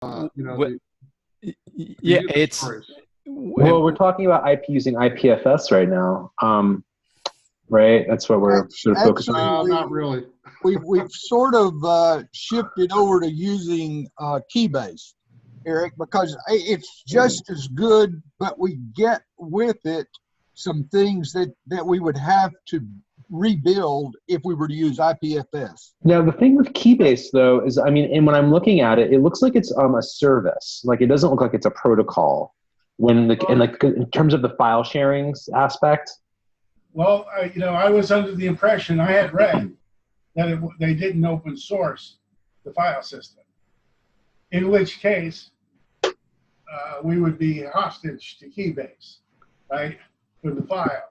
What, the yeah, user it's stories. Well, we're talking about IP using IPFS right now, right? That's what we're sort of focusing Actually, on. Not really. we've sort of shifted over to using Keybase, Eric, because it's just as good, but we get with it some things that we would have to rebuild if we were to use IPFS. Now, the thing with Keybase, though, is, I mean, and when I'm looking at it, it looks like it's a service. Like, it doesn't look like it's a protocol. In terms of the file sharing aspect. Well, I was under the impression, I had read that they didn't open source the file system, in which case we would be hostage to Keybase, right, for the files.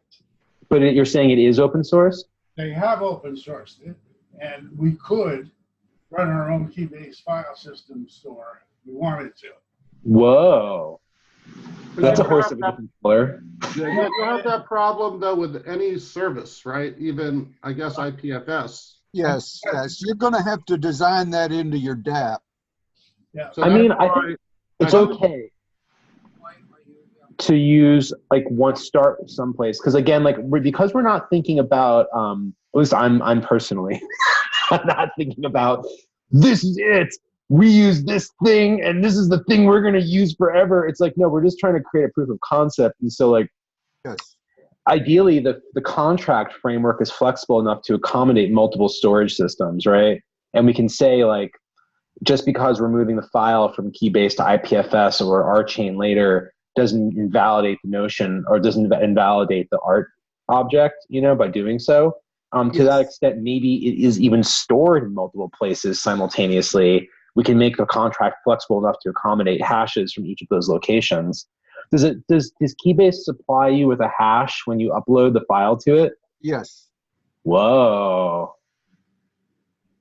But you're saying it is open source? They have open sourced it, and we could run our own Keybase file system store if we wanted to. Whoa. That's a You horse have of a that- different color. Yeah, you have that problem though with any service, right? Even I guess IPFS. Yes, you're going to have to design that into your DApp. Yeah. So I mean, that's I why- think it's okay to use start someplace, because again, because we're not thinking about at least I'm personally I'm not thinking about this is it, we use this thing and this is the thing we're going to use forever. It's like, no, we're just trying to create a proof of concept. And so yes, ideally the contract framework is flexible enough to accommodate multiple storage systems, right? And we can say, just because we're moving the file from Keybase to IPFS or RChain later doesn't invalidate the notion, or doesn't invalidate the art object, by doing so. To that extent, maybe it is even stored in multiple places simultaneously. We can make the contract flexible enough to accommodate hashes from each of those locations. Does Keybase supply you with a hash when you upload the file to it? yes. Whoa.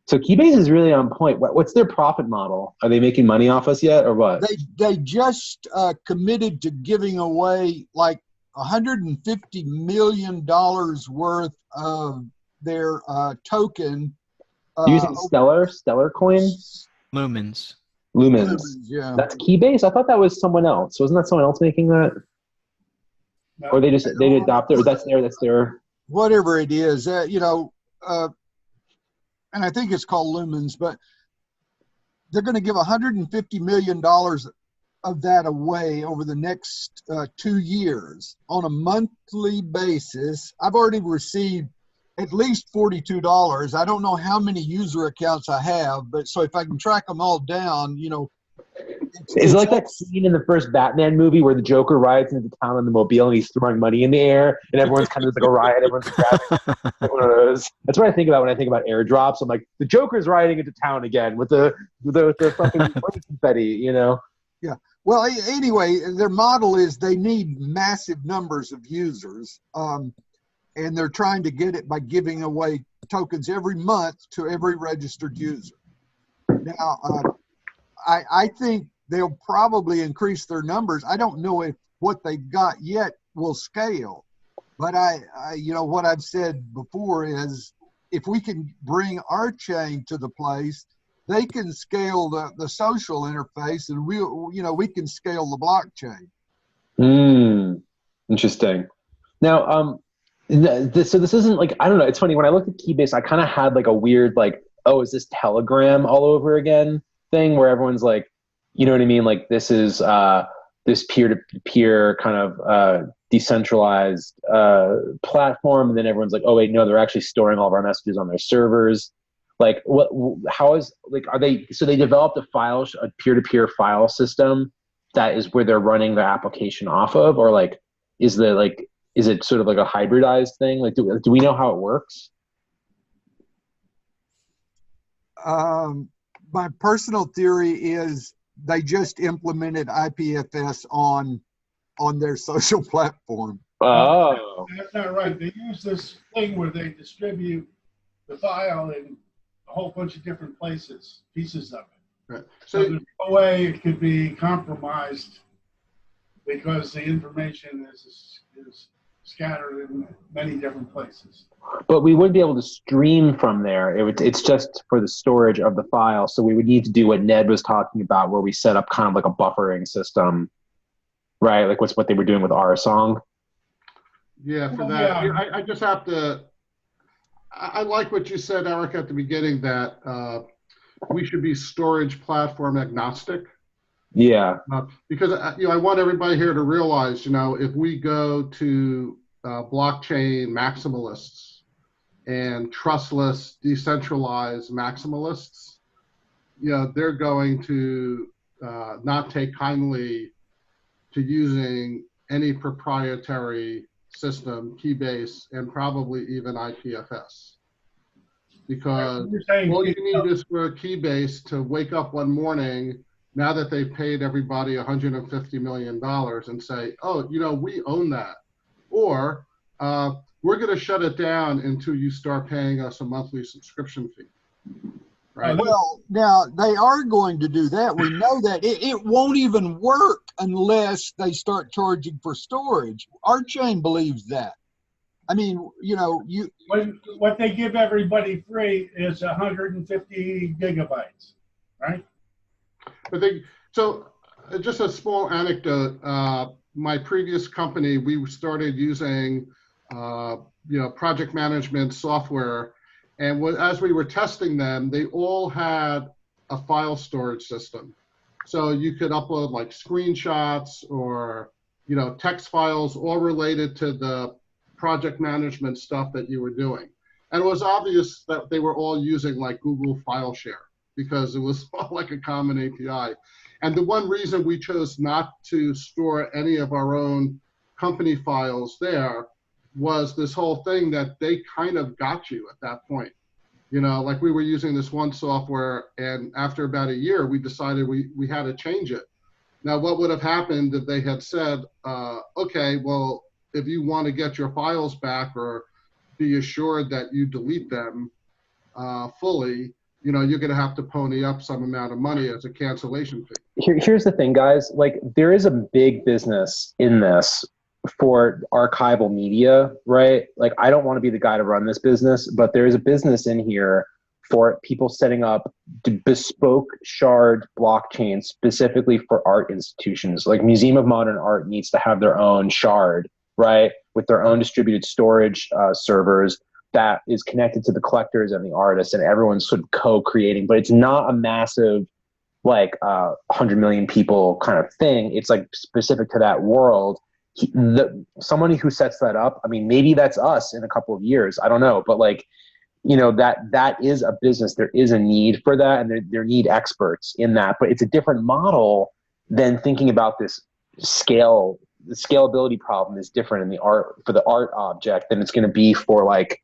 So Keybase is really on point. What's their profit model? Are they making money off us yet, or what? They just committed to giving away like $150 million worth of their token. Using Stellar coin? Lumens. Lumens. Yeah. That's Keybase? I thought that was someone else. Wasn't that someone else making that? No. Or they adopted it, or that's their Whatever it is, and I think it's called Lumens, but they're going to give $150 million of that away over the next 2 years on a monthly basis. I've already received at least $42. I don't know how many user accounts I have, but so if I can track them all down, Is it like that scene in the first Batman movie where the Joker rides into town on the mobile and he's throwing money in the air and everyone's kind of like a riot, everyone's grabbing one of those. That's what I think about when I think about airdrops. I'm like, the Joker's riding into town again with the fucking money confetti, Yeah. Well, anyway, their model is they need massive numbers of users, and they're trying to get it by giving away tokens every month to every registered user. Now, I think they'll probably increase their numbers. I don't know if what they've got yet will scale, but I what I've said before is if we can bring RChain to the place, they can scale the social interface, and we can scale the blockchain. Interesting. Now, so this isn't I don't know. It's funny when I looked at Keybase, I kind of had a weird oh, is this Telegram all over again thing where everyone's you know what I mean? This is this peer-to-peer kind of decentralized platform, and then everyone's oh wait, no, they're actually storing all of our messages on their servers. How is are they? So they developed a peer-to-peer file system that is where they're running their application off of, or is it sort of a hybridized thing? Do we know how it works? My personal theory is they just implemented IPFS on their social platform. Oh, That's not right. They use this thing where they distribute the file in a whole bunch of different places, pieces of it. Right. So there's no way it could be compromised because the information is scattered in many different places. But we wouldn't be able to stream from there. It's just for the storage of the file. So we would need to do what Ned was talking about, where we set up kind of like a buffering system, right? Like what they were doing with RSong. Yeah, for Well, that, yeah. I just have to, I like what you said, Eric, at the beginning, that we should be storage platform agnostic. Yeah. Because I want everybody here to realize, if we go to blockchain maximalists and trustless, decentralized maximalists, they're going to not take kindly to using any proprietary system, Keybase, and probably even IPFS. Because You're saying, all you need is for Keybase to wake up one morning, now that they've paid everybody $150 million, and say, oh, we own that. Or we're going to shut it down until you start paying us a monthly subscription fee. Right? Well, now they are going to do that. We know that. It won't even work unless they start charging for storage. Our chain believes that. I mean, what they give everybody free is 150 gigabytes, right? But just a small anecdote. My previous company, we started using, project management software, and as we were testing them, they all had a file storage system. So you could upload like screenshots or, text files, all related to the project management stuff that you were doing. And it was obvious that they were all using like Google File Share, because it was all like a common API. And the one reason we chose not to store any of our own company files there was this whole thing that they kind of got you at that point. Like we were using this one software, and after about a year, we decided we had to change it. Now, what would have happened if they had said, okay, well, if you want to get your files back or be assured that you delete them fully, you're going to have to pony up some amount of money as a cancellation fee. Here's the thing, guys. Like, there is a big business in this for archival media, right? Like, I don't want to be the guy to run this business, but there is a business in here for people setting up bespoke shard blockchains specifically for art institutions. Like Museum of Modern Art needs to have their own shard, right? With their own distributed storage servers that is connected to the collectors and the artists, and everyone's sort of co-creating, but it's not a massive, like 100 million people kind of thing. It's like specific to that world. Somebody who sets that up, I mean, maybe that's us in a couple of years. I don't know, but like, that is a business. There is a need for that, and there need experts in that, but it's a different model than thinking about this scale. The scalability problem is different in the art, for the art object, than it's going to be for like,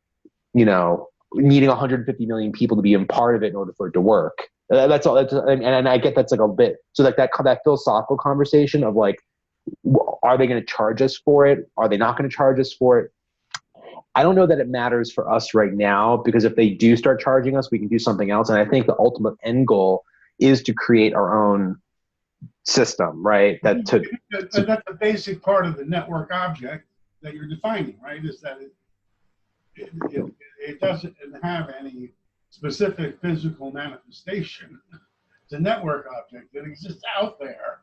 needing 150 million people to be a part of it in order for it to work. That's all. And I get that's like a bit. So like that philosophical conversation of like, are they going to charge us for it? Are they not going to charge us for it? I don't know that it matters for us right now, because if they do start charging us, we can do something else. And I think the ultimate end goal is to create our own system, right? That's a basic part of the network object that you're defining, right? Is that it doesn't have any specific physical manifestation. It's a network object that exists out there,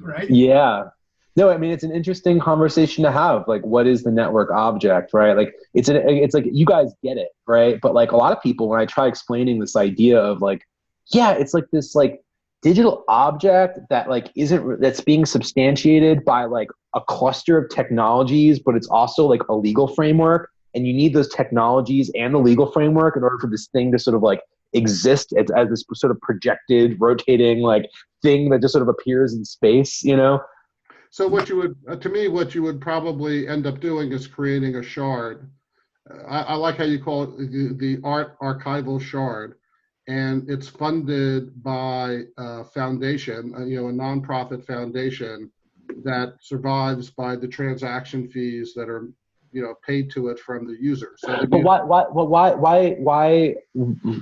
right? Yeah. No, I mean, it's an interesting conversation to have. Like, what is the network object, right? Like, it's like, you guys get it, right? But like a lot of people, when I try explaining this idea of like, yeah, it's like this like digital object that like that's being substantiated by like a cluster of technologies, but it's also like a legal framework, and you need those technologies and the legal framework in order for this thing to sort of like exist as this sort of projected, rotating like thing that just sort of appears in space, So what you would probably end up doing is creating a shard. I like how you call it the art archival shard, and it's funded by a foundation, a nonprofit foundation that survives by the transaction fees that are, paid to it from the user. So but why,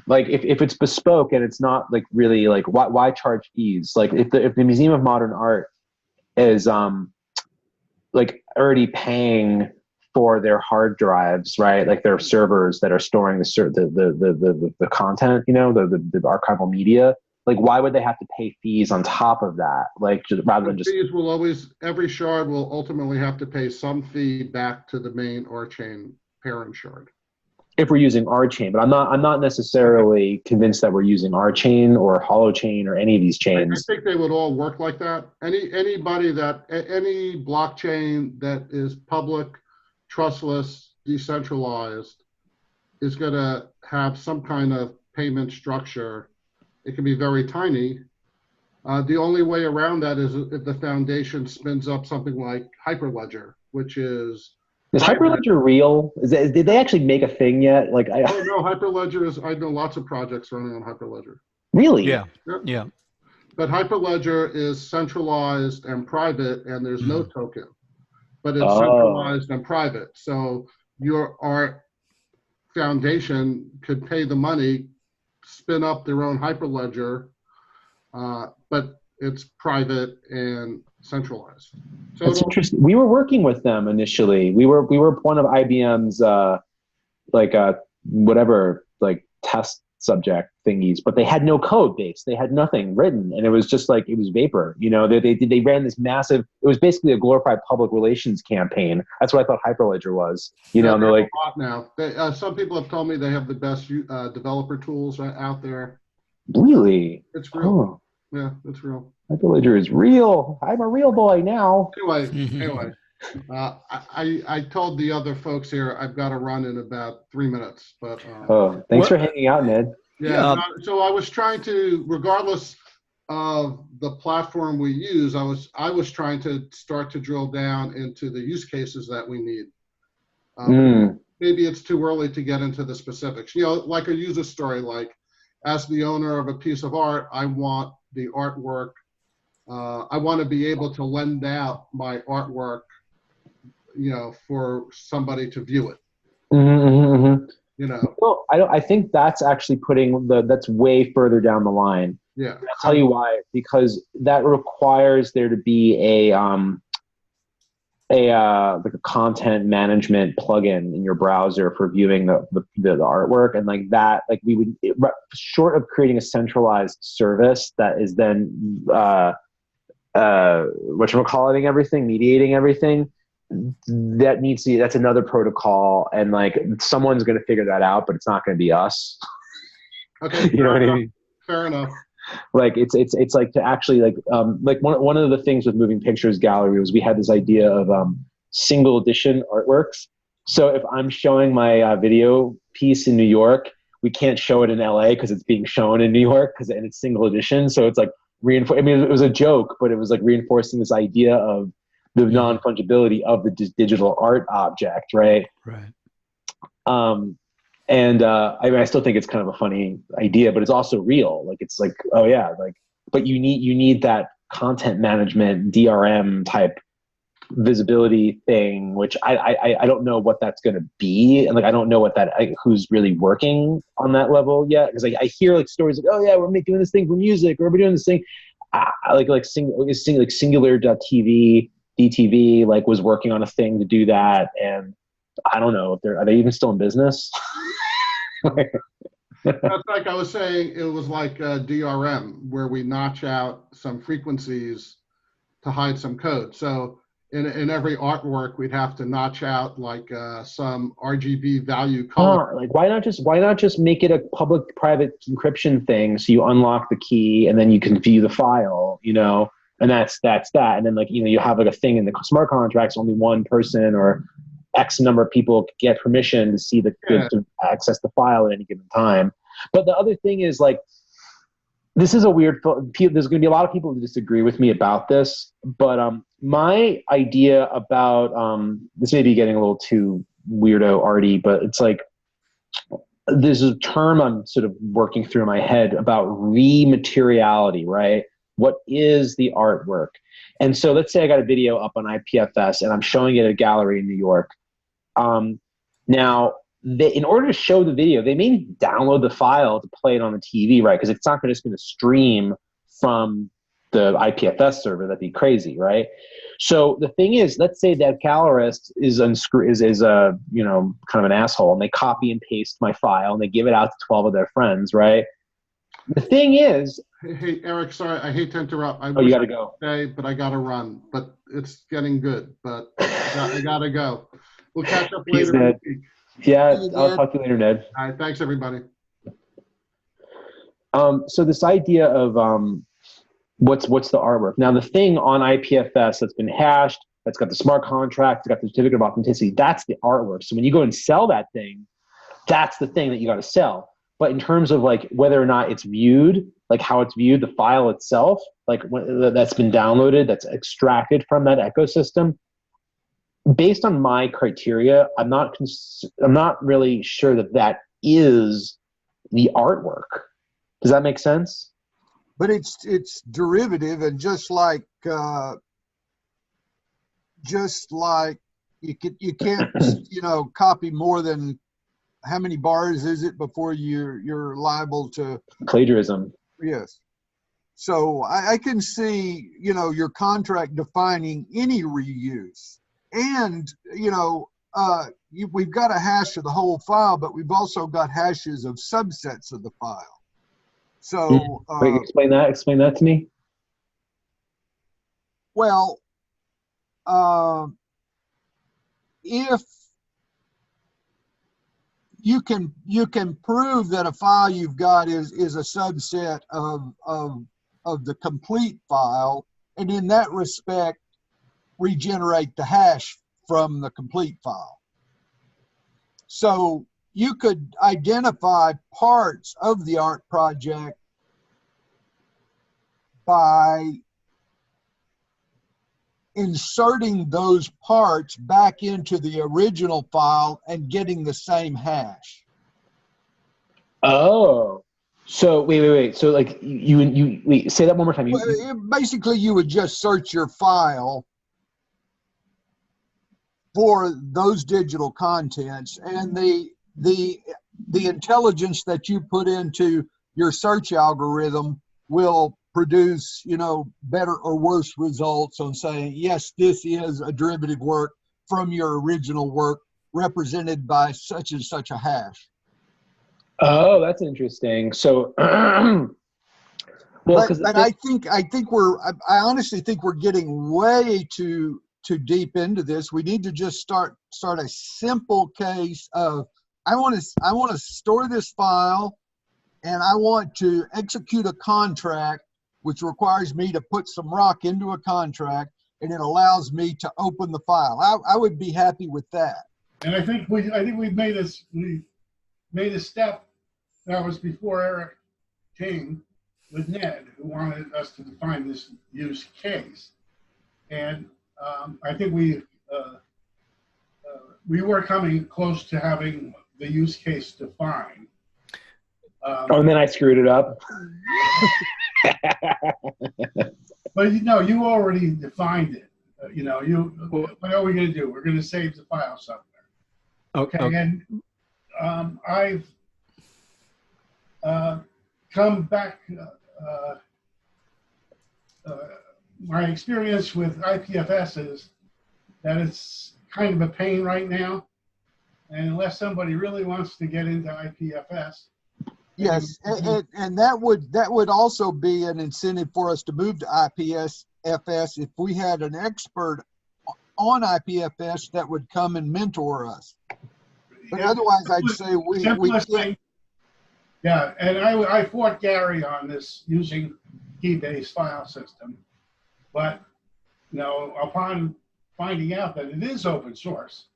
like if it's bespoke and it's not like really like, why charge fees? Like if the Museum of Modern Art is like already paying for their hard drives, right? Like their servers that are storing the content, you know, the archival media. Like, why would they have to pay fees on top of that? Like, just, rather than just Fees will always, every shard will ultimately have to pay some fee back to the main ORChain parent shard. if we're using RChain, but I'm not necessarily convinced that we're using RChain or HoloChain or any of these I chains. think they would all work like that. Anybody that, any blockchain that is public, trustless, decentralized is going to have some kind of payment structure. It can be very tiny. The only way around that is if the foundation spins up something like Hyperledger, which is Hyperledger real? Did they actually make a thing yet? Like, oh no, Hyperledger is, I know lots of projects running on Hyperledger. really? Yeah. Yep. Yeah. But Hyperledger is centralized and private, and there's no token, but it's centralized and private. So your art foundation could pay the money, spin up their own Hyperledger, but it's private and centralized. So That's interesting. We were working with them initially. We were one of IBM's whatever like test subject thingies, but they had no code base. They had nothing written, and it was just like it was vapor. You know, they ran this massive. It was basically a glorified public relations campaign. That's what I thought Hyperledger was. You know, and they're like a lot now. Some people have told me they have the best developer tools out there. Really. It's real. Yeah, it's real. Hyperledger is real. I'm a real boy now. Anyway, I told the other folks here I've got to run in about 3 minutes. But thanks for hanging out, Ned. yeah. So I was trying to, regardless of the platform we use, I was trying to start to drill down into the use cases that we need. Maybe it's too early to get into the specifics. You know, like a user story, like as the owner of a piece of art, I want the artwork. I want to be able to lend out my artwork, you know, for somebody to view it. You know. Well, I think that's actually that's way further down the line. Yeah. I'll tell you why. Because that requires there to be like a content management plugin in your browser for viewing the artwork, and like that, like we would, short of creating a centralized service that is then whatchamacalliting everything, mediating everything, that's another protocol, and like someone's going to figure that out, but it's not going to be us. Okay. You know what I mean? Fair enough. Like it's like to actually like one of the things with Moving Pictures Gallery was we had this idea of single edition artworks. So if I'm showing my video piece in New York, we can't show it in LA because it's being shown in New York and it's single edition. So it's like I mean, it was a joke, but it was like reinforcing this idea of the non-fungibility of the digital art object, right? Right. And I mean, I still think it's kind of a funny idea, but it's also real. Like it's like, oh yeah, like, but you need that content management DRM type visibility thing, which I don't know what that's going to be, and like I don't know what who's really working on that level yet, because I hear like stories like, oh yeah, we're doing this thing for music, or we're doing this thing, like Singular.tv, DTV, like was working on a thing to do that, and I don't know if are they even still in business. That's like I was saying, it was like DRM, where we notch out some frequencies to hide some code. So in every artwork, we'd have to notch out like some RGB value color. Like why not just make it a public-private encryption thing, so you unlock the key and then you can view the file, you know, and that's that. And then like, you know, you have like a thing in the smart contracts, only one person or X number of people get permission to see to access the file at any given time. But the other thing is like, this is a weird, there's going to be a lot of people who disagree with me about this, but my idea about, this may be getting a little too weirdo arty, but it's like, there's a term I'm sort of working through in my head about remateriality, right? What is the artwork? And so let's say I got a video up on IPFS and I'm showing it at a gallery in New York. Now, in order to show the video, they may download the file to play it on the TV, right? Because it's not just going to stream from the IPFS server. That'd be crazy, right? So the thing is, let's say that Gallerist is a kind of an asshole, and they copy and paste my file and they give it out to 12 of their friends, right? The thing is, Hey, Eric, sorry, I hate to interrupt. oh, you got to go. Today, but I got to run. But it's getting good. But I got to go. We'll catch up Peace, later. in the Ned. week. Yeah, See you, I'll Ned. talk to you later, Ned. All right, thanks everybody. So this idea of what's the artwork? Now the thing on IPFS that's been hashed, that's got the smart contract, it's got the certificate of authenticity, that's the artwork. So when you go and sell that thing, that's the thing that you got to sell. But in terms of like whether or not it's viewed, like how it's viewed, the file itself, like that's been downloaded, that's extracted from that ecosystem, based on my criteria, I'm not really sure that is the artwork. Does that make sense? But it's derivative, and just like you can't copy more than how many bars is it before you're liable to Plagiarism. Yes. So I can see your contract defining any reuse, and we've got a hash of the whole file, but we've also got hashes of subsets of the file. So Wait, explain that to me. well, if you can prove that a file you've got is a subset of the complete file, and in that respect regenerate the hash from the complete file. So you could identify parts of the art project by inserting those parts back into the original file and getting the same hash. Oh, so wait. So like you wait, say that one more time. Basically, you would just search your file for those digital contents, and the intelligence that you put into your search algorithm will produce, better or worse results on saying, yes, this is a derivative work from your original work represented by such and such a hash. Oh, that's interesting. So, but I honestly think we're getting way too deep into this. We need to just start a simple case of, I want to store this file, and I want to execute a contract which requires me to put some rock into a contract, and it allows me to open the file. I would be happy with that. And I think we've made a step that was before Eric came with Ned, who wanted us to define this use case. And I think we were coming close to having the use case defined. And then I screwed it up. But you already defined it. What are we going to do? We're going to save the file somewhere. Okay. And I've come back. My experience with IPFS is that it's kind of a pain right now, and unless somebody really wants to get into IPFS. Yes, and that would also be an incentive for us to move to IPFS if we had an expert on IPFS that would come and mentor us. But otherwise, I'd say we can't. Yeah, and I fought Gary on this using key-based file system, but upon finding out that it is open source,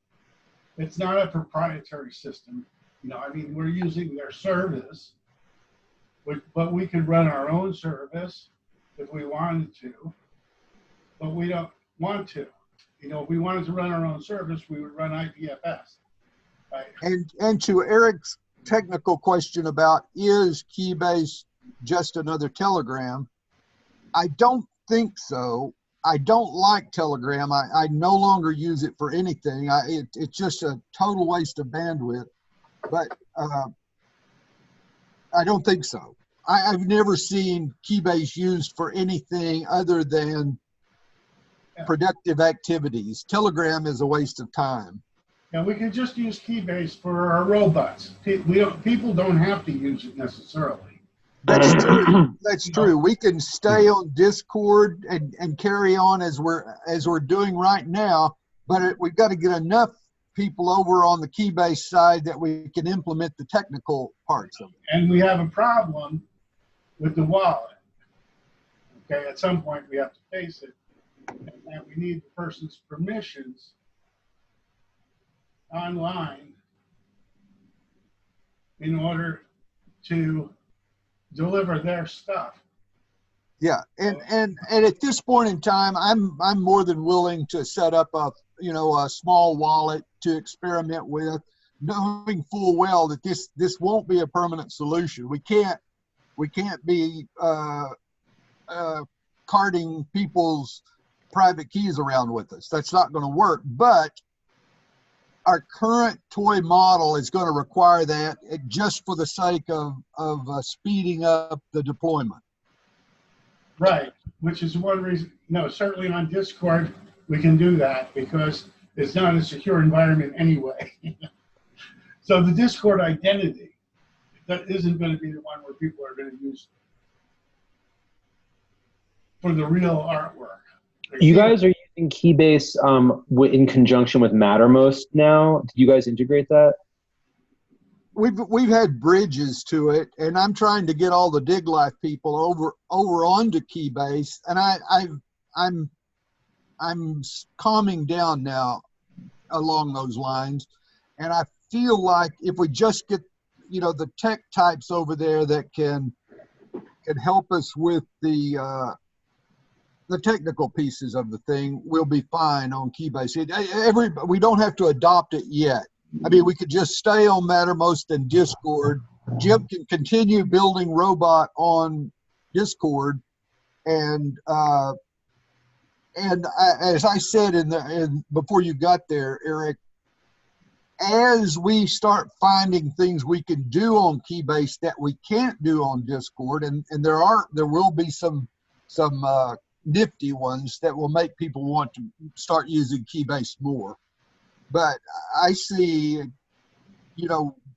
it's not a proprietary system. We're using their service, but we could run our own service if we wanted to, but we don't want to. If we wanted to run our own service, we would run IPFS. Right? And to Eric's technical question about, is Keybase just another Telegram? I don't think so. I don't like Telegram. I no longer use it for anything. It's just a total waste of bandwidth. But I don't think so. I've never seen Keybase used for anything other than productive activities. Telegram is a waste of time. And we can just use Keybase for our robots. People don't have to use it necessarily. That's true. That's true. We can stay on Discord and carry on as we're doing right now, but we've got to get enough people over on the Keybase side that we can implement the technical parts of it. And we have a problem with the wallet. Okay, at some point we have to face it, and we need the person's permissions online in order to deliver their stuff. Yeah, and at this point in time, I'm more than willing to set up a small wallet to experiment with, knowing full well that this won't be a permanent solution. We can't be carting people's private keys around with us. That's not going to work. But our current toy model is going to require that just for the sake of speeding up the deployment. Right, which is one reason. No, certainly on Discord we can do that because it's not a secure environment anyway. So the Discord identity, that isn't going to be the one where people are going to use for the real artwork. You guys are using Keybase in conjunction with Mattermost now. Did you guys integrate that? We've had bridges to it, and I'm trying to get all the Dig Life people over onto Keybase, and I'm calming down now along those lines, and I feel like if we just get the tech types over there that can help us with the technical pieces of the thing, we'll be fine on Keybase. We don't have to adopt it yet. I mean, we could just stay on Mattermost and Discord. Jim can continue building robot on Discord, and as I said before you got there, Eric, as we start finding things we can do on Keybase that we can't do on Discord, and there will be some nifty ones that will make people want to start using Keybase more. But I see,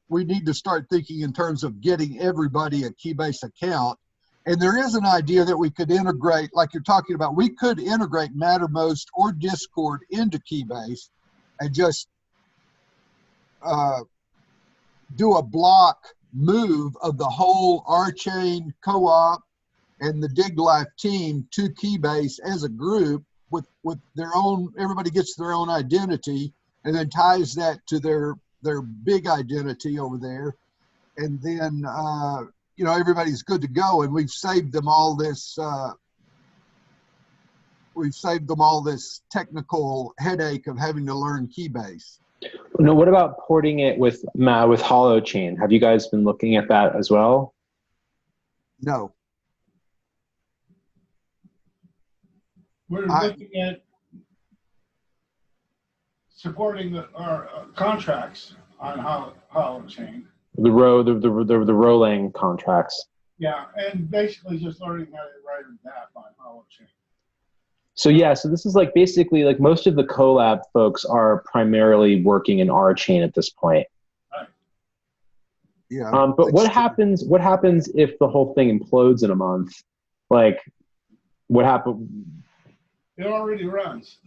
we need to start thinking in terms of getting everybody a Keybase account. And there is an idea that we could integrate, like you're talking about, we could integrate Mattermost or Discord into Keybase and just do a block move of the whole R-Chain co-op and the Dig Life team to Keybase as a group with their own, everybody gets their own identity and then ties that to their big identity over there. And then, everybody's good to go. And we've saved them all this, technical headache of having to learn Keybase. No, what about porting it with HoloChain? Have you guys been looking at that as well? No. We're looking at supporting our contracts on HoloChain. The Rolang contracts. Yeah, and basically just learning how to write a DApp on HoloChain. So yeah, so this is basically most of the Colab folks are primarily working in R-Chain at this point. Right. Yeah. But what happens if the whole thing implodes in a month? What happened? It already runs.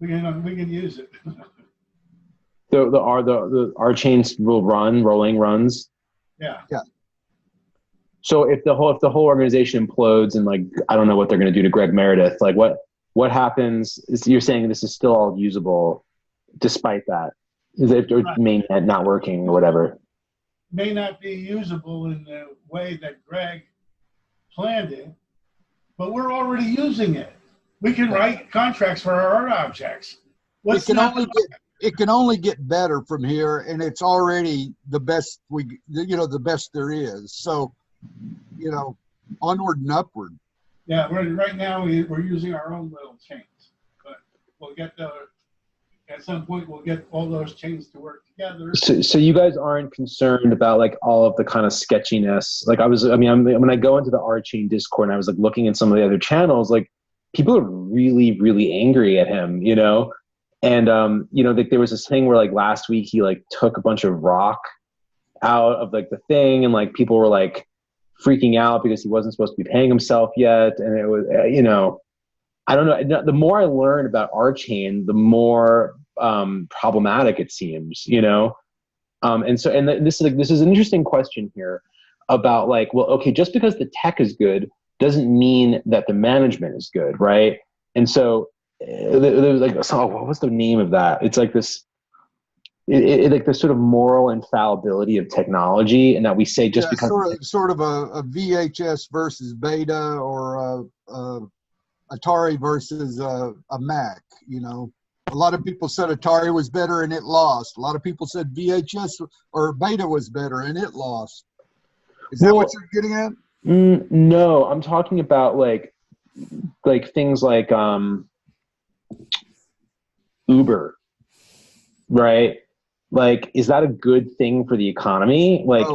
We can use it. The R-Chains will run, Rolang runs. Yeah. Yeah. So if the whole organization implodes and I don't know what they're going to do to Greg Meredith, what happens? You're saying this is still all usable despite that? Is it mainnet not working or whatever? May not be usable in the way that Greg planned it, but we're already using it. We can write contracts for our art objects. It can only get better from here, and it's already the best the best there is. So, onward and upward. Yeah, right now we're using our own little chains, but we'll get at some point we'll get all those chains to work together. So you guys aren't concerned about like all of the kind of sketchiness? Like when I go into the R-Chain Discord and I was like looking at some of the other channels, like people are really, really angry at him, you know? And, like there was this thing where like last week he like took a bunch of rock out of like the thing, and like people were like freaking out because he wasn't supposed to be paying himself yet. And it was, I don't know. The more I learn about R-Chain, the more problematic it seems, this is an interesting question here about like, well, okay, just because the tech is good doesn't mean that the management is good, right? And so there's like, what was the name of that? It's like this, like the sort of moral infallibility of technology, and that we say just because sort of a VHS versus Beta, or Atari versus a Mac. A lot of people said Atari was better and it lost. A lot of people said VHS or Beta was better and it lost. Is that what you're getting at? No, I'm talking about like things like Uber, right? Like, is that a good thing for the economy? Like,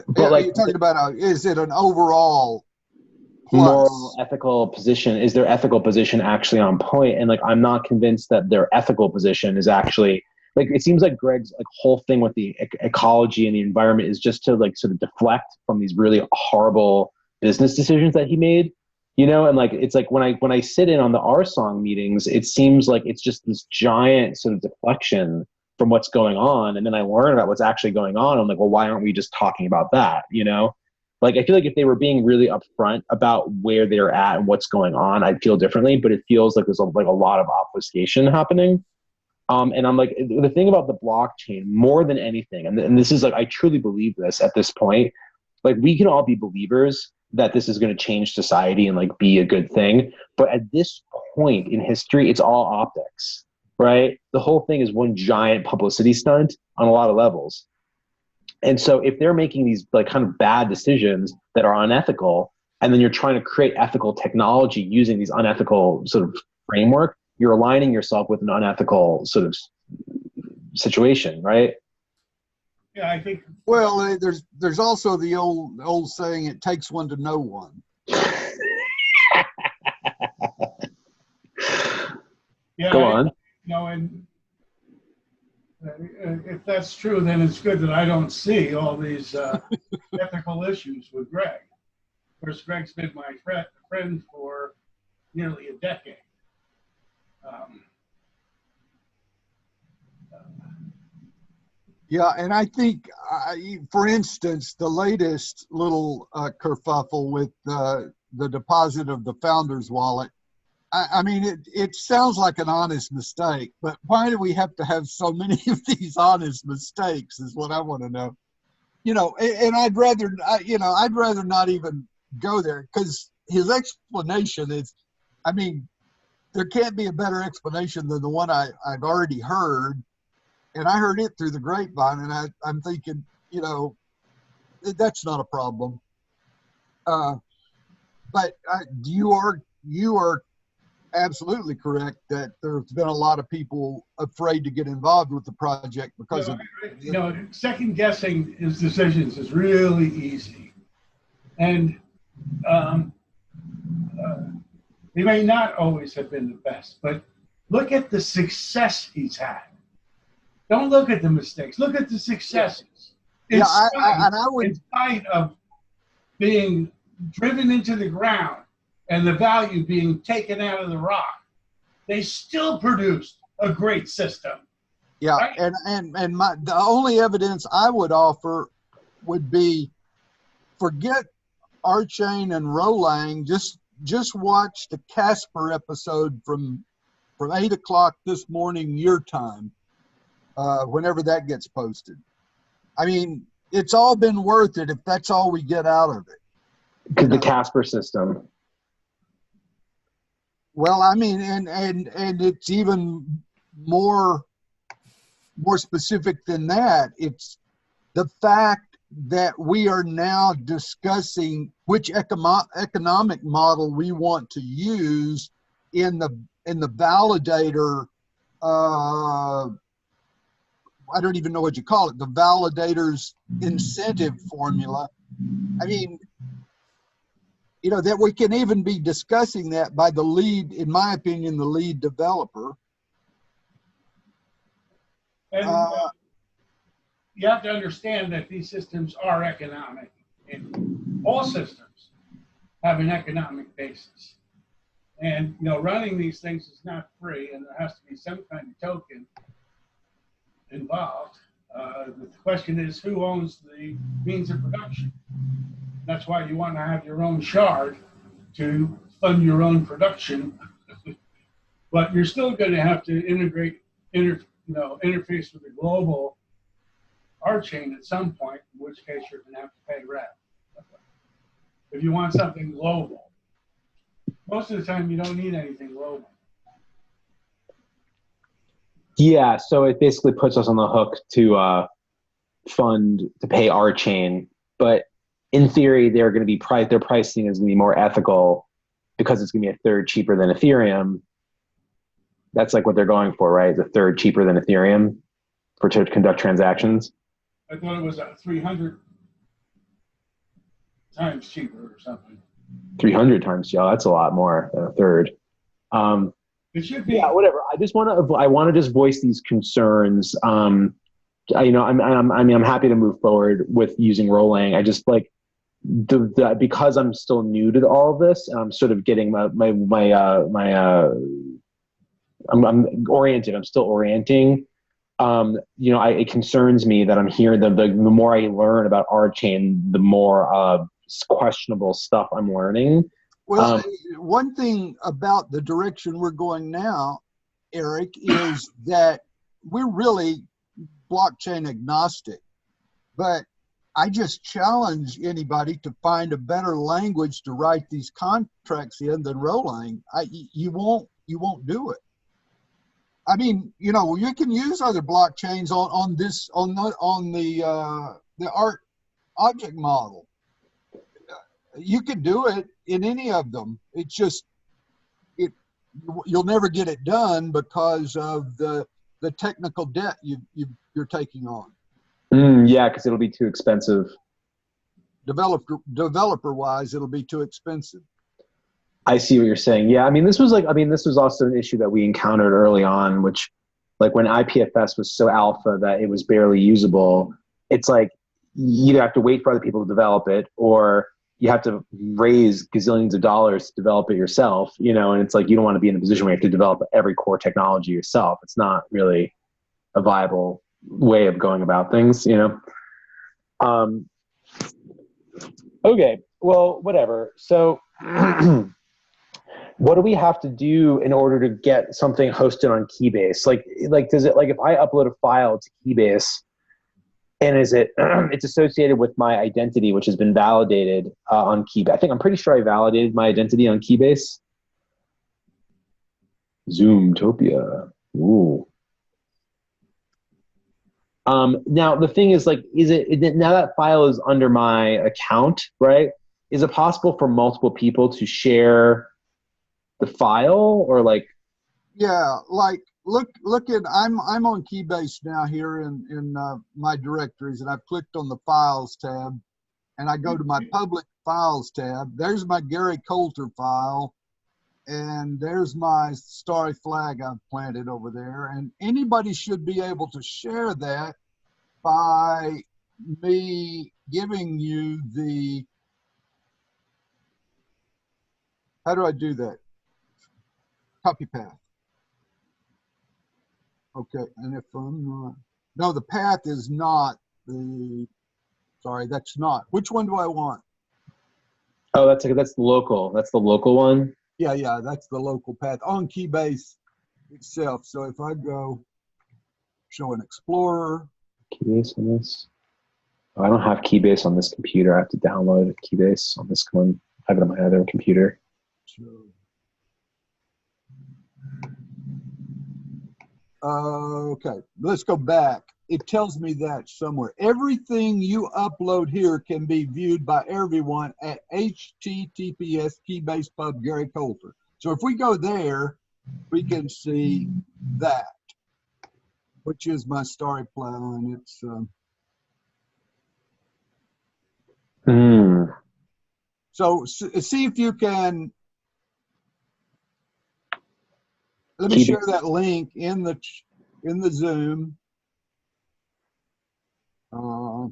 but like, you're talking about is it an overall plus? Moral, ethical position? Is their ethical position actually on point? And like, I'm not convinced that their ethical position is actually like. It seems like Greg's like whole thing with the ecology and the environment is just to like sort of deflect from these really horrible business decisions that he made. And like, it's like when I sit in on the R-Song meetings, it seems like it's just this giant sort of deflection from what's going on. And then I learn about what's actually going on. I'm like, well, why aren't we just talking about that? Like, I feel like if they were being really upfront about where they're at and what's going on, I'd feel differently, but it feels like there's a lot of obfuscation happening. And I'm like, the thing about the blockchain more than anything, and this is like, I truly believe this at this point, like we can all be believers that this is going to change society and like be a good thing. But at this point in history, it's all optics, right? The whole thing is one giant publicity stunt on a lot of levels. And so if they're making these like kind of bad decisions that are unethical, and then you're trying to create ethical technology using these unethical sort of framework, you're aligning yourself with an unethical sort of situation, right? Yeah, I think. Well, there's also the old saying, "It takes one to know one." Yeah, Go on. And if that's true, then it's good that I don't see all these ethical issues with Greg. Of course, Greg's been my friend for nearly a decade. Yeah, and I think, for instance, the latest little kerfuffle with the deposit of the founder's wallet, I mean, it sounds like an honest mistake, but why do we have to have so many of these honest mistakes is what I want to know. And I'd rather not even go there, because his explanation is, I mean, there can't be a better explanation than the one I've already heard. And I heard it through the grapevine, and I'm thinking, that's not a problem. But you are absolutely correct that there's been a lot of people afraid to get involved with the project because of. Second guessing his decisions is really easy, and they may not always have been the best, but look at the success he's had. Don't look at the mistakes. Look at the successes. In spite of being driven into the ground and the value being taken out of the rock, they still produced a great system. Yeah, right? and the only evidence I would offer would be, forget R-Chain and Rolang. Just watch the Casper episode from 8 o'clock this morning your time. Whenever that gets posted. I mean, it's all been worth it if that's all we get out of it. The Casper system. Well, I mean, and it's even more specific than that. It's the fact that we are now discussing which economic model we want to use in the validator I don't even know what you call it, the validator's incentive formula. I mean, you know, that we can even be discussing that by the lead, in my opinion, the lead developer. And you have to understand that these systems are economic, and all systems have an economic basis. And, you know, running these things is not free, and there has to be some kind of token involved. The question is, who owns the means of production? That's why you want to have your own shard to fund your own production. But you're still going to have to interface with the global R chain at some point, in which case you're going to have to pay rent. If you want something global, most of the time you don't need anything global. Yeah, so it basically puts us on the hook to pay our chain, but in theory, they're going to be their pricing is going to be more ethical because it's going to be a third cheaper than Ethereum. That's like what they're going for, right? It's a third cheaper than Ethereum to conduct transactions. I thought it was 300 times cheaper or something. 300 times, yeah, that's a lot more than a third. It should be. Yeah, whatever. I want to just voice these concerns. I'm happy to move forward with using Rolang. I just like because I'm still new to all of this, and I'm sort of getting I'm oriented. I'm still orienting. It concerns me that I'm hearing the more I learn about our chain, the more questionable stuff I'm learning. Well, one thing about the direction we're going now, Eric, is that we're really blockchain agnostic, but I just challenge anybody to find a better language to write these contracts in than Rolang. You won't do it. I mean, you know, you can use other blockchains on the art object model. You could do it in any of them. It's just you'll never get it done because of the technical debt you're taking on. Yeah, because it'll be too expensive. Developer wise, it'll be too expensive. I see what you're saying. Yeah, this was also an issue that we encountered early on, which, like, when IPFS was so alpha that it was barely usable, it's like you either have to wait for other people to develop it, or you have to raise gazillions of dollars to develop it yourself, you know, and it's like you don't want to be in a position where you have to develop every core technology yourself. It's not really a viable way of going about things, you know. Okay, well, whatever. So what do we have to do in order to get something hosted on Keybase? Like does it, like, if I upload a file to Keybase, and is it it's associated with my identity, which has been validated on Keybase? I'm pretty sure I validated my identity on Keybase. Zoomtopia. Ooh. Now the thing is, like, now that file is under my account, right? Is it possible for multiple people to share the file, or like? Yeah, like look at I'm on Keybase now here in my directories, and I've clicked on the Files tab, and I go to my Public Files tab. There's my Gary Coulter file, and there's my starry flag I've planted over there, and anybody should be able to share that by me giving you the, how do I do that? Copy path. Okay, and if I'm not, no, the path is not the, sorry, that's not. Which one do I want? Oh, that's local. That's the local one. Yeah, that's the local path on Keybase itself. So if I go show an Explorer. Keybase on this. Oh, I don't have Keybase on this computer. I have to download Keybase on this one. I have it on my other computer. Okay, let's go back. It tells me that somewhere. Everything you upload here can be viewed by everyone at https Keybase Pub Gary Coulter. So if we go there, we can see that. which is my story plow, and it's so see if you can. Let me share that link in the Zoom. Let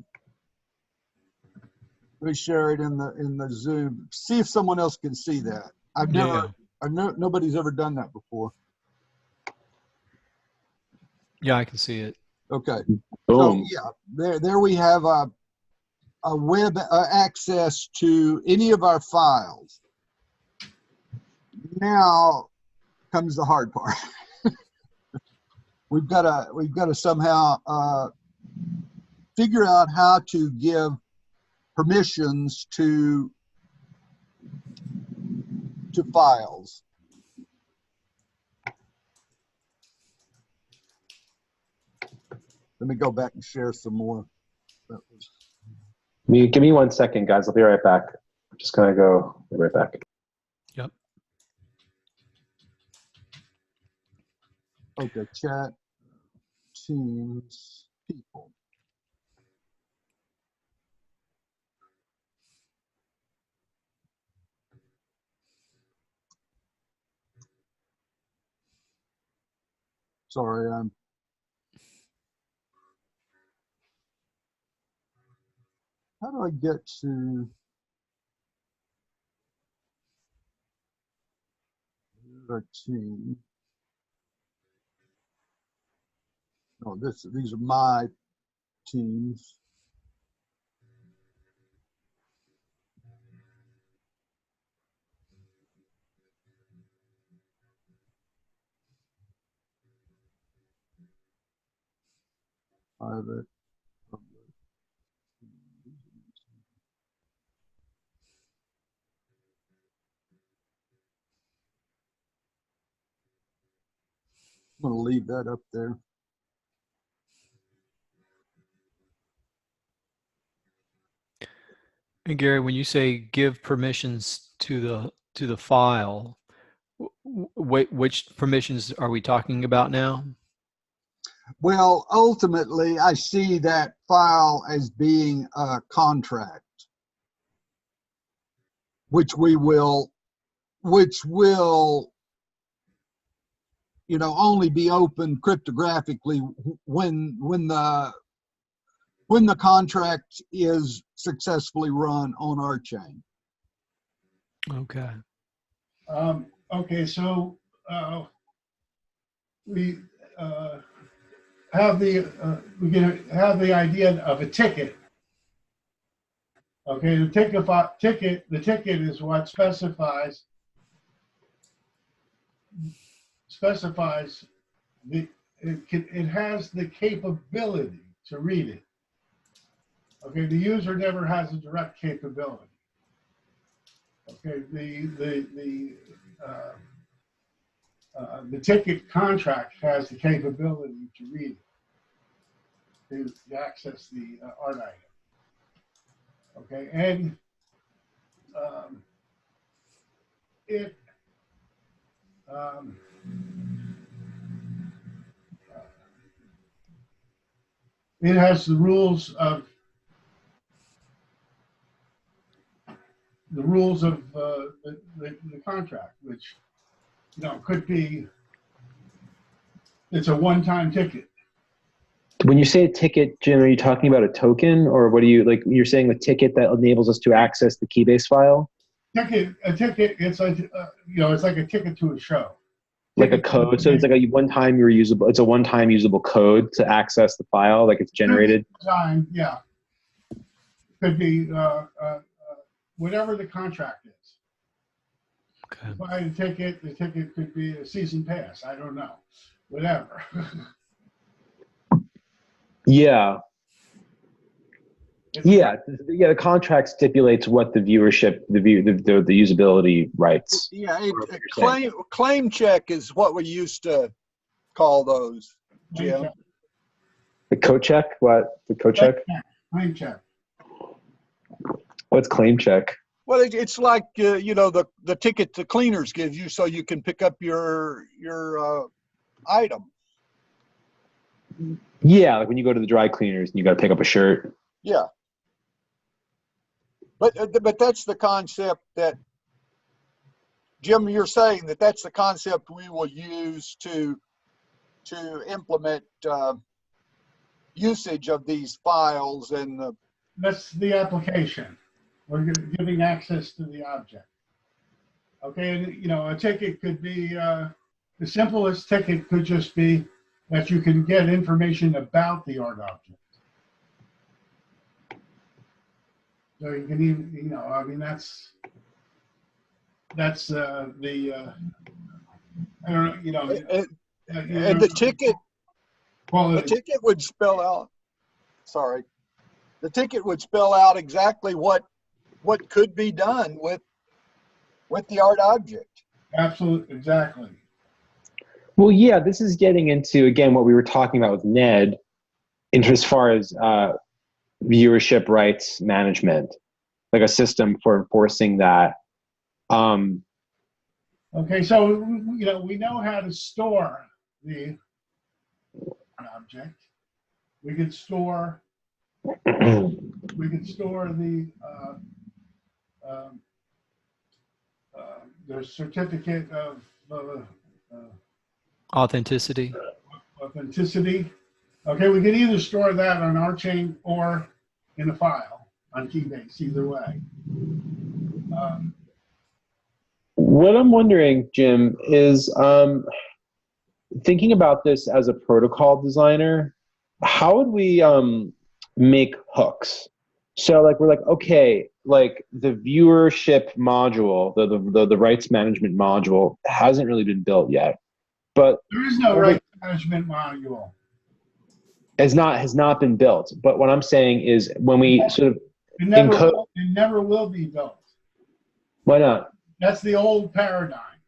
me share it in the Zoom. See if someone else can see that. Nobody's ever done that before. Yeah, I can see it. Okay. Boom. So yeah, there we have a web access to any of our files. Now comes the hard part. We've got to somehow figure out how to give permissions to files. Let me go back and share some more. Give me 1 second, guys. I'll be right back. I'm just gonna go right back. Yep. Okay, chat, Teams, people. Sorry, how do I get to our team? No, these are my teams. Private. I'm going to leave that up there. And Gary, when you say give permissions to the file, which permissions are we talking about now? Well, ultimately, I see that file as being a contract, which will, only be open cryptographically when the contract is successfully run on our chain. Okay. Okay, so we have the idea of a ticket. Okay, the ticket is what specifies it has the capability to read it. Okay, the user never has a direct capability. Okay, the ticket contract has the capability to read it, to access the art item. Okay, and it has the rules of the contract, which could be, it's a one-time ticket. When you say a ticket, Jim, are you talking about a token, or what do you like? You're saying a ticket that enables us to access the Keybase file? A ticket. It's like it's like a ticket to a show. Like a code. So it's like a one-time reusable. It's a one-time usable code to access the file, like it's generated. Time, yeah. Could be whatever the contract is. Okay. Buy the ticket could be a season pass. I don't know. Whatever. Yeah. The contract stipulates what the viewership, the usability rights. Yeah, claim check is what we used to call those, Jim. The code check? What? The code check? Claim check. What's claim check? Well, it's like the ticket the cleaners give you so you can pick up your item. Yeah, like when you go to the dry cleaners and you got to pick up a shirt. Yeah. But that's the concept that, Jim, you're saying that that's the concept we will use to implement usage of these files and That's the application. We're giving access to the object. Okay, and you know, a ticket could be, the simplest ticket could just be that you can get information about the art object. So you can even, you know, I mean, that's the, I don't know, you know. and the ticket. Well, The ticket would spell out. Sorry, the ticket would spell out exactly what could be done with the art object. absolutely, exactly. Well, yeah, this is getting into, again, what we were talking about with Ned, into as far as viewership rights management, like a system for enforcing that. Okay, so you know, we know how to store the object. We could store the certificate of Authenticity. authenticity. Okay, we can either store that on our chain or in a file on Keybase, either way. What I'm wondering, Jim, is thinking about this as a protocol designer, how would we make hooks? So like, we're like, okay, like the viewership module, the rights management module hasn't really been built yet, but There is no rights management module. has not been built. But what I'm saying is when we sort of It never will be built. why not? That's the old paradigm.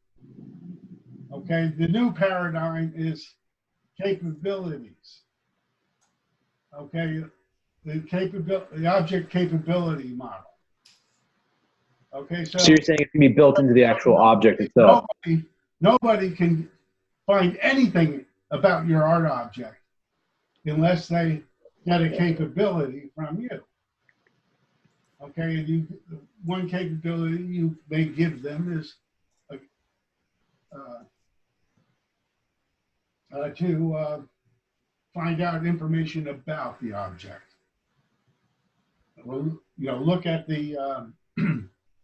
Okay, the new paradigm is capabilities. Okay, the object capability model. Okay, so So you're saying it can be built into the actual object itself? nobody can find anything about your art object unless they get a capability from you. Okay, and one capability you may give them is to find out information about the object. Well, you know, look at the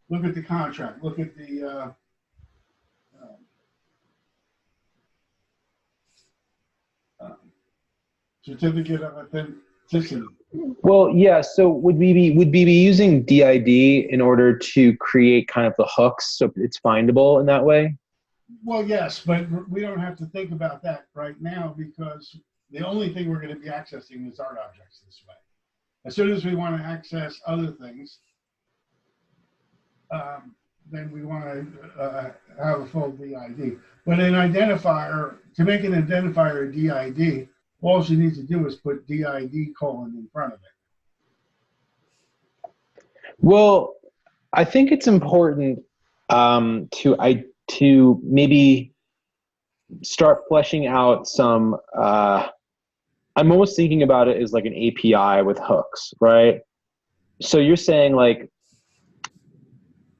look at the contract. Look at the certificate of authenticity. Well, yeah. So would we be using DID in order to create kind of the hooks so it's findable in that way? Well, yes, but we don't have to think about that right now because the only thing we're going to be accessing is art objects this way. As soon as we want to access other things, then we want to have a full DID. But an identifier, to make an identifier a DID, all you need to do is put DID : in front of it. Well, I think it's important to maybe start fleshing out some. I'm almost thinking about it as like an API with hooks, right? So you're saying like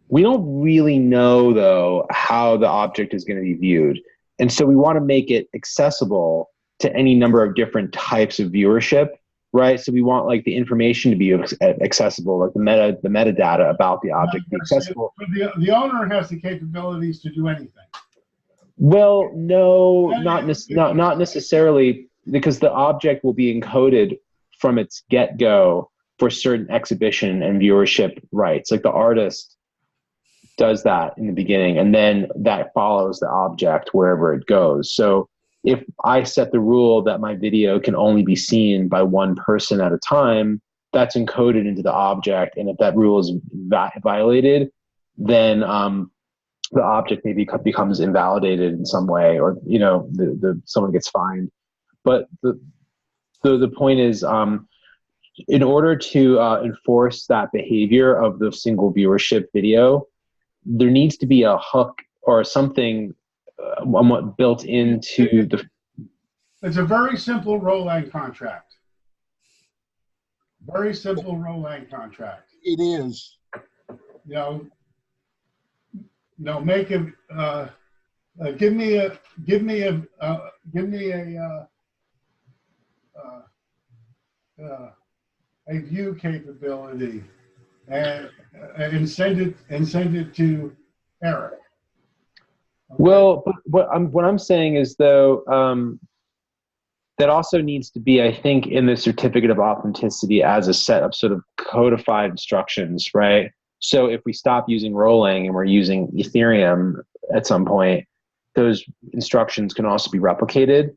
we don't really know though how the object is going to be viewed, and so we want to make it accessible to any number of different types of viewership, right? So we want like the information to be accessible, like the metadata about the object to be accessible. The owner has the capabilities to do anything. Well, no, not necessarily, because the object will be encoded from its get-go for certain exhibition and viewership rights. Like the artist does that in the beginning, and then that follows the object wherever it goes. So if I set the rule that my video can only be seen by one person at a time, that's encoded into the object. And if that rule is violated, then the object maybe becomes invalidated in some way, or you know, someone gets fined. But the point is, in order to enforce that behavior of the single viewership video, there needs to be a hook or something built into the. It's a very simple Roland contract. Very simple Roland contract. It is. You know, make him. Give me a view capability, and send it to Eric. Okay? Well, but what I'm saying is though, that also needs to be, I think, in the certificate of authenticity as a set of sort of codified instructions, right? So if we stop using Roland and we're using Ethereum at some point, those instructions can also be replicated.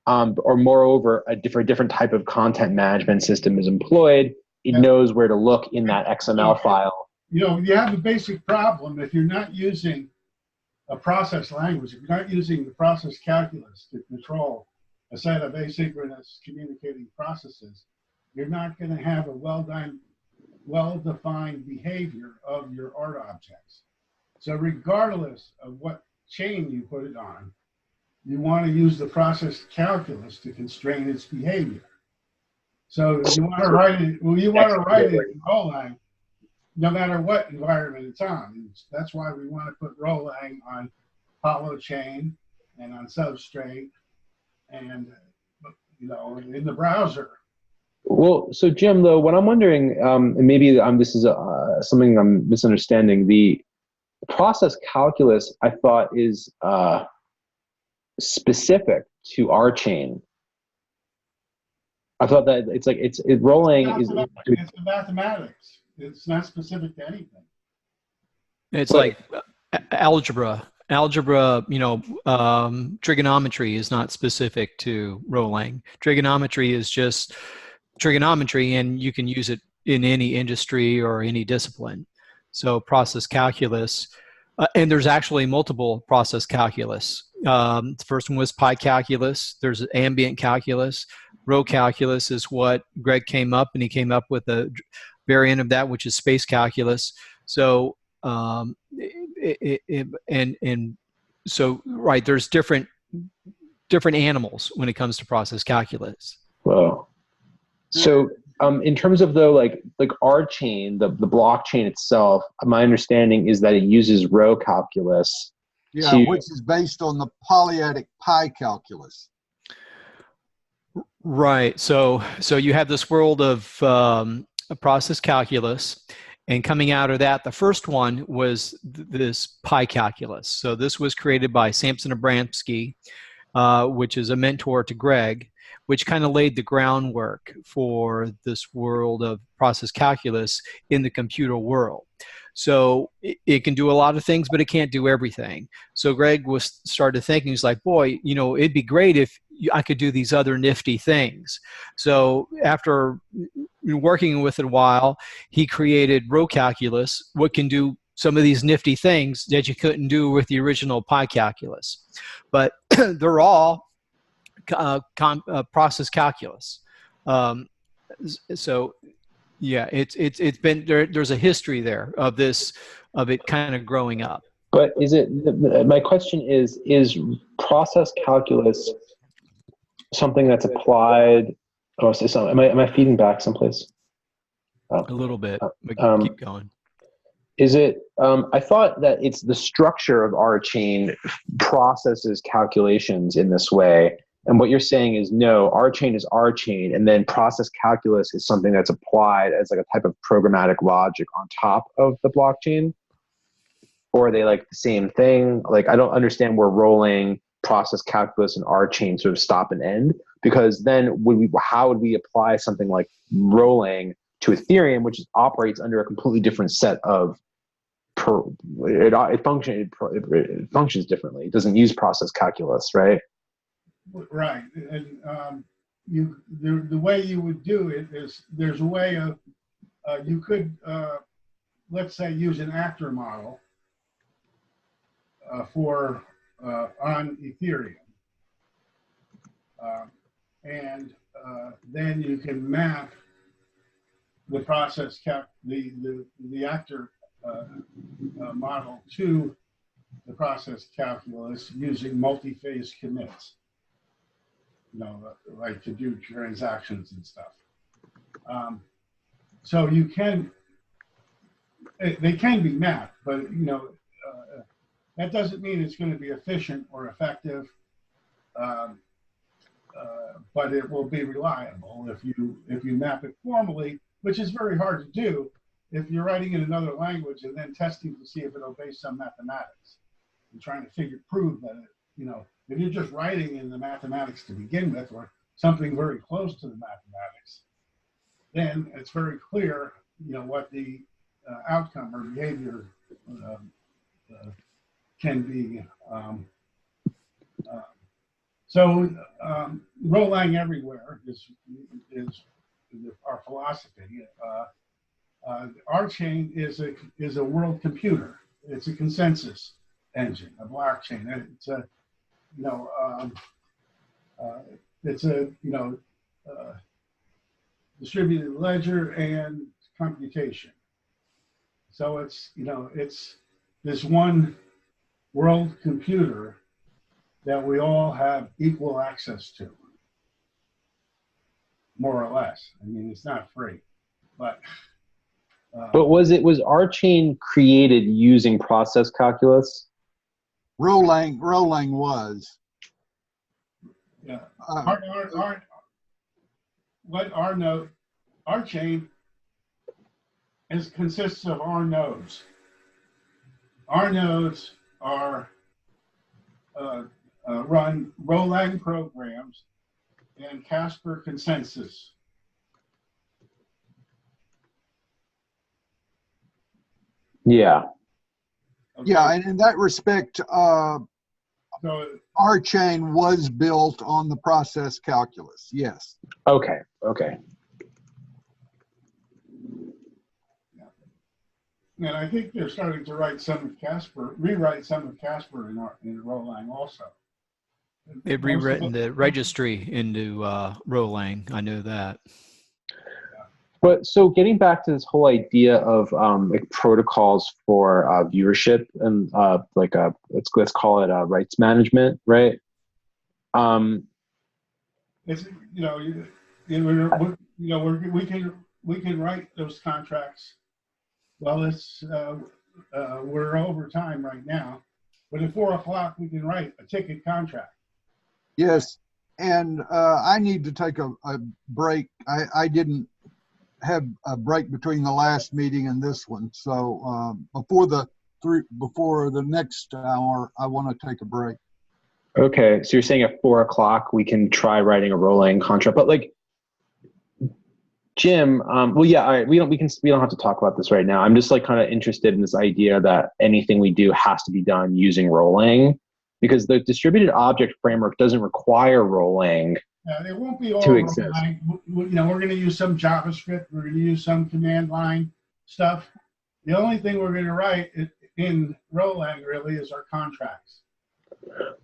Or moreover, a different type of content management system is employed. It knows where to look in that XML file. You know, you have a basic problem if you're not using a process language, if you're not using the process calculus to control a set of asynchronous communicating processes, you're not going to have a well-defined behavior of your art objects. So regardless of what chain you put it on, you want to use the process calculus to constrain its behavior. So you want to write it, in Roland, no matter what environment it's on. That's why we want to put Roland on Holochain and on Substrate and, you know, in the browser. Well, so Jim, though, what I'm wondering, and maybe this is something I'm misunderstanding, the process calculus, I thought, is specific to our chain. I thought that it's Roland is. It's the mathematics. It's not specific to anything. It's like algebra. Algebra, you know, trigonometry is not specific to Roland. Trigonometry is just trigonometry, and you can use it in any industry or any discipline. So process calculus, and there's actually multiple process calculus. The first one was pi calculus. There's ambient calculus. Row calculus is what Greg came up, and he came up with a variant of that, which is space calculus. So, so right, there's different animals when it comes to process calculus. Wow. So, in terms of though, like our chain, the blockchain itself, my understanding is that it uses row calculus. Yeah, which is based on the polyadic pi calculus. Right. So you have this world of process calculus, and coming out of that, the first one was this pi calculus. So this was created by Samson Abramsky, which is a mentor to Greg, which kind of laid the groundwork for this world of process calculus in the computer world. So it can do a lot of things, but it can't do everything. So Greg started thinking, he's like, boy, you know, it'd be great if I could do these other nifty things. So after working with it a while, he created row calculus, what can do some of these nifty things that you couldn't do with the original pi calculus. But they're all process calculus. So yeah, it's been there's a history there of it kind of growing up. But my question is process calculus something that's applied? Oh, so am I feeding back someplace? A little bit, but keep going. Is it, I thought that it's the structure of our chain processes calculations in this way. And what you're saying is, no, our chain is our chain, and then process calculus is something that's applied as like a type of programmatic logic on top of the blockchain? Or are they like the same thing? Like, I don't understand where rolling process calculus and our chain sort of stop and end, because then how would we apply something like rolling to Ethereum, which operates under a completely different set of it functions differently. It doesn't use process calculus, right? Right, and the way you would do it is there's a way of you could let's say use an actor model for on Ethereum, and then you can map the process the actor model to the process calculus using multi-phase commits. like to do transactions and stuff. So you can, they can be mapped, but that doesn't mean it's going to be efficient or effective. But it will be reliable if you map it formally, which is very hard to do if you're writing in another language and then testing to see if it obeys some mathematics and trying to prove that if you're just writing in the mathematics to begin with or something very close to the mathematics, then it's very clear what the outcome or behavior can be. So Rolang everywhere is our philosophy. Our chain is a world computer. It's a consensus engine, a blockchain. It's a distributed ledger and computation. So it's this one world computer that we all have equal access to, more or less. I mean, it's not free, but. But was our chain created using process calculus? Rolang was. Yeah. Our chain consists of our nodes. Our nodes are run Rolang programs and Casper consensus. Yeah. Okay. Yeah, and in that respect, So, our chain was built on the process calculus. Yes. Okay. and I think they're starting to rewrite some of Casper in Rolang also. They've rewritten the registry into Rolang. I know that. But so getting back to this whole idea of like protocols for viewership and let's call it rights management, right? It's we can write those contracts. Well, we're over time right now, but at 4 o'clock we can write a ticket contract. Yes. And I need to take a break. I didn't have a break between the last meeting and this one. So before the next hour, I want to take a break. Okay, so you're saying at 4 o'clock we can try writing a Rolang contract, but like Jim, well, yeah, all right, we don't have to talk about this right now. I'm just like kind of interested in this idea that anything we do has to be done using Rolang, because the distributed object framework doesn't require Rolang. It won't be all to exist. we're going to use some JavaScript. We're going to use some command line stuff. The only thing we're going to write in Rolang really is our contracts.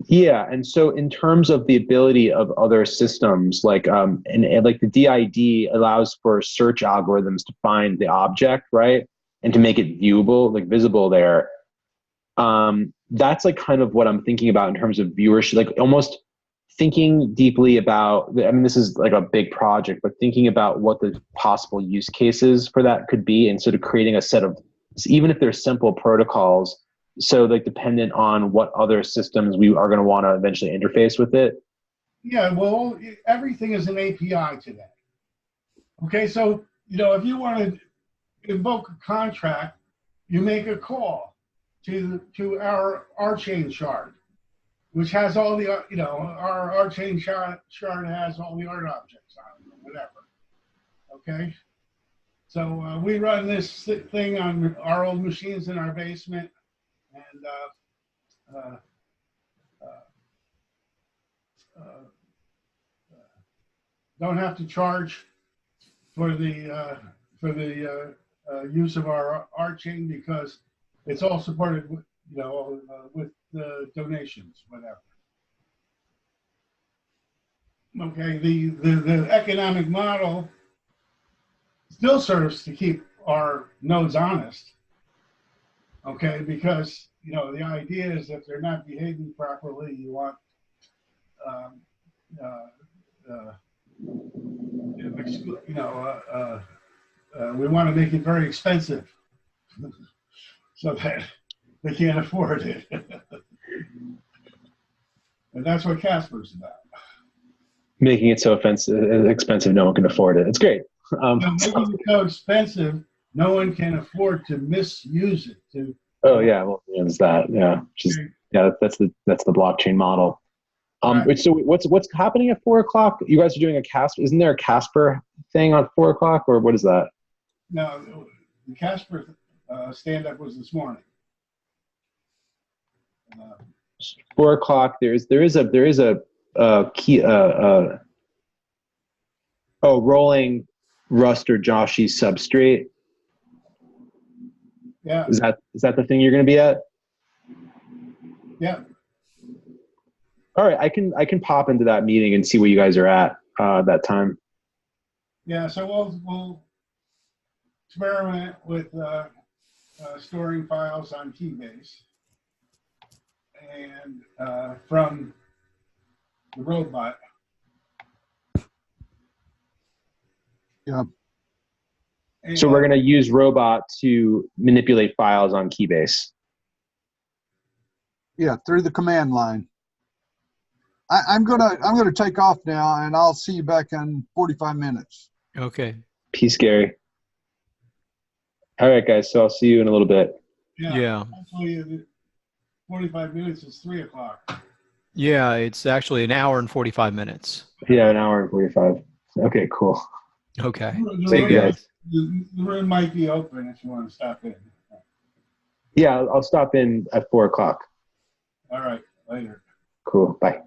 Yeah, and so in terms of the ability of other systems, like and like the DID allows for search algorithms to find the object, right, and to make it viewable, like visible there. That's like kind of what I'm thinking about in terms of viewership, like almost thinking deeply about, I mean, this is like a big project, but thinking about what the possible use cases for that could be, and sort of creating a set of, even if they're simple protocols, so like dependent on what other systems we are going to want to eventually interface with it. Yeah, well, everything is an API today. Okay, so if you want to invoke a contract, you make a call to our chain shard, which has all the our chain shard has all the art objects on it, or whatever. Okay, so we run this thing on our old machines in our basement, and don't have to charge for the use of our chain, because it's all supported with with the donations, whatever. Okay, the economic model still serves to keep our nodes honest. Okay, because the idea is if they're not behaving properly, you want we want to make it very expensive so that they can't afford it. And that's what Casper's about. Making it so expensive, no one can afford it. It's great. Making it so expensive, no one can afford to misuse it. Oh yeah, well, there's that. Yeah, that's the blockchain model. Right. So what's happening at 4 o'clock? You guys are doing a Casper. Isn't there a Casper thing on 4 o'clock, or what is that? No, the Casper stand-up was this morning. 4 o'clock. There is a key. Rolling Rust or Joshi substrate. Yeah. Is that the thing you're going to be at? Yeah. All right, I can pop into that meeting and see where you guys are at that time. Yeah. So we'll experiment with storing files on Keybase and from the robot. Yeah. So we're going to use Robot to manipulate files on Keybase. Yeah, through the command line. I'm gonna take off now, and I'll see you back in 45 minutes. Okay. Peace, Gary. All right, guys. So I'll see you in a little bit. Yeah. Actually, 45 minutes is 3 o'clock. Yeah, it's actually an hour and 45 minutes. Yeah, an hour and 45. Okay, cool. Okay. Thank you, guys. The room might be open if you want to stop in. Yeah, I'll stop in at 4 o'clock. All right, later. Cool. Bye.